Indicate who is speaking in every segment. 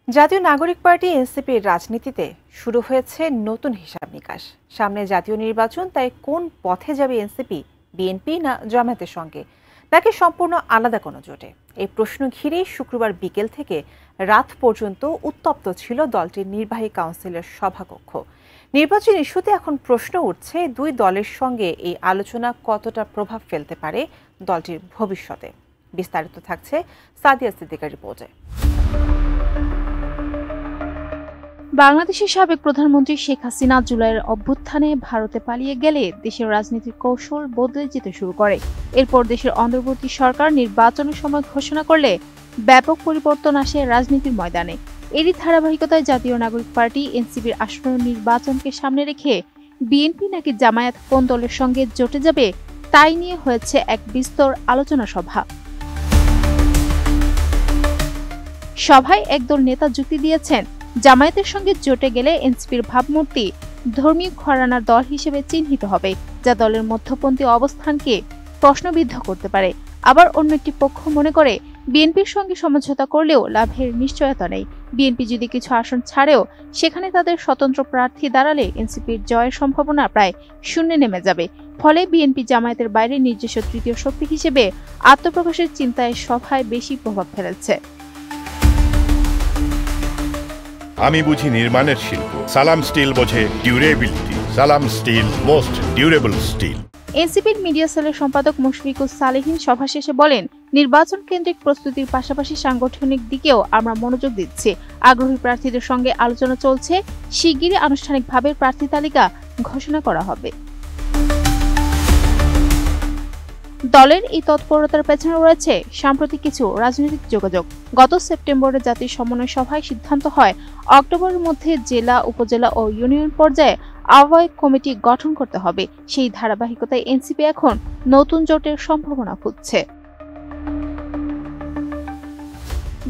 Speaker 1: জাতীয় নাগরিক পার্টি এনসিপির রাজনীতিতে শুরু হয়েছে নতুন হিসাব নিকাশ। সামনে জাতীয় নির্বাচন, তাই কোন পথে যাবে এনসিপি, বিএনপি না জামায়াতের সঙ্গে, নাকি সম্পূর্ণ আলাদা কোনো জোটে? এই প্রশ্ন ঘিরেই শুক্রবার বিকেল থেকে রাত পর্যন্ত উত্তপ্ত ছিল দলটির নির্বাহী কাউন্সিলের সভাকক্ষ। নির্বাচন ইস্যুতে এখন প্রশ্ন উঠছে, দুই দলের সঙ্গে এই আলোচনা কতটা প্রভাব ফেলতে পারে দলটির ভবিষ্যতে। বিস্তারিত থাকছে সাদিয়া সিদ্দিকার রিপোর্টে।
Speaker 2: বাংলাদেশের সাবেক প্রধানমন্ত্রী শেখ হাসিনা জুলাইয়ের অভ্যুত্থানে ভারতে পালিয়ে গেলে দেশের রাজনীতির কৌশল বদলে যেতে শুরু করে। এরপর দেশের অন্তর্বর্তী সরকার নির্বাচনের সময় ঘোষণা করলে ব্যাপক পরিবর্তন আসে রাজনীতির ময়দানে। এরই ধারাবাহিকতায় জাতীয় নাগরিক পার্টি এনসিপির আসন্ন নির্বাচনকে সামনে রেখে বিএনপি নাকি জামায়াত কোন দলের সঙ্গে জোটে যাবে তাই নিয়ে হয়েছে এক বিস্তর আলোচনা সভা। সভায় একদল নেতা যুক্তি দিয়েছেন, জামায়াতের সঙ্গে জোটে গেলে এনসিপির ভাবমূর্তি ধর্মীয় ঘরানার দল হিসেবে চিহ্নিত হবে, যা দলের মধ্যপন্থী অবস্থানকে প্রশ্নবিদ্ধ করতে পারে। আবার অন্য একটি পক্ষ মনে করে, বিএনপির সঙ্গে সমঝোতা করলেও লাভের নিশ্চয়তা নেই। বিএনপি যদি কিছু আসন ছাড়েও সেখানে তাদের স্বতন্ত্র প্রার্থী দাঁড়ালে এনসিপির জয়ের সম্ভাবনা প্রায় শূন্যে নেমে যাবে। ফলে বিএনপি জামায়াতের বাইরে নিজস্ব তৃতীয় শক্তি হিসেবে আত্মপ্রকাশের চিন্তায় সভায় বেশি প্রভাব ফেলেছে।
Speaker 3: আমি বুঝি নির্মাণের শিল্প, সালাম স্টিল বোঝে ডিউরেবিলিটি। সালাম স্টিল, মোস্ট ডিউরেবল স্টিল।
Speaker 2: এনসিপির মিডিয়া সেলের সম্পাদক মুশফিকুর সালেহীন সভা শেষে বলেন, নির্বাচন কেন্দ্রিক প্রস্তুতির পাশাপাশি সাংগঠনিক দিকেও আমরা মনোযোগ দিচ্ছি। আগ্রহী প্রার্থীদের সঙ্গে আলোচনা চলছে, শিগগিরই আনুষ্ঠানিকভাবে প্রার্থী তালিকা ঘোষণা করা হবে। দলের এই তৎপরতার পেছনে রয়েছে সাম্প্রতিক কিছু রাজনৈতিক যোগাযোগ। গত সেপ্টেম্বরে জাতীয় সমন্বয় সভায় সিদ্ধান্ত হয়, অক্টোবরের মধ্যে জেলা, উপজেলা ও ইউনিয়ন পর্যায়ে আহ্বায়ক কমিটি গঠন করতে হবে। সেই ধারাবাহিকতায় এনসিপি এখন নতুন জোটের সম্ভাবনা খুঁজছে।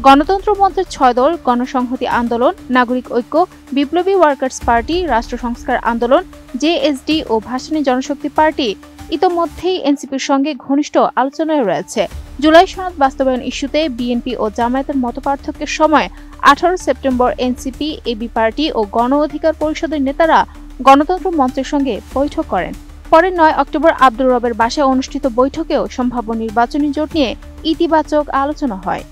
Speaker 2: গণতন্ত্র মঞ্চের 6 দল, গণসংহতি আন্দোলন, নাগরিক ঐক্য, বিপ্লবী ওয়ার্কার্স পার্টি, রাষ্ট্র সংস্কার আন্দোলন, জেএসডি ও ভাসানী জনশক্তি পার্টি ইতোমধ্যেই এনসিপির সঙ্গে ঘনিষ্ঠ আলোচনায় রয়েছে। জুলাই সনদ বাস্তবায়ন ইস্যুতে বিএনপি ও জামায়াতের মতপার্থক্যের সময় 18 সেপ্টেম্বর এনসিপি, এবি পার্টি ও গণ অধিকার পরিষদের নেতারা গণতন্ত্র মঞ্চের সঙ্গে বৈঠক করেন। পরে 9 অক্টোবর আব্দুর রবের বাসায় অনুষ্ঠিত বৈঠকেও সম্ভাব্য নির্বাচনী জোট নিয়ে ইতিবাচক আলোচনা হয়।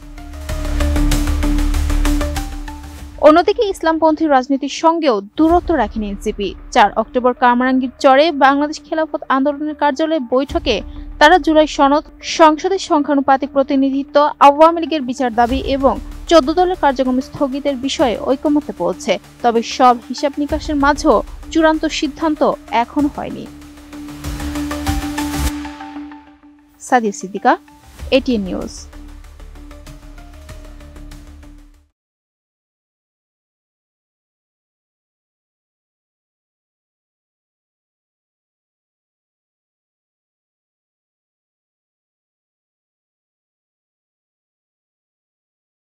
Speaker 2: অন্যদিকে ইসলামপন্থী রাজনীতির সঙ্গেও দূরত্ব রাখেনি এনসিপি। 4 অক্টোবর কামরাঙ্গীর চরে বাংলাদেশ খেলাফত আন্দোলনের কার্যালয়ে বৈঠকে তারা জুলাই সনদ, সংসদের সংখ্যানুপাতিক প্রতিনিধিত্ব, আওয়ামী লীগের বিচার দাবি এবং 14 দলের কার্যক্রম স্থগিতের বিষয়ে ঐকমত্যে পৌঁছে। তবে সব হিসাব নিকাশের মাঝেও চূড়ান্ত সিদ্ধান্ত এখনো হয়নি। Sadia Siddika, ATN news.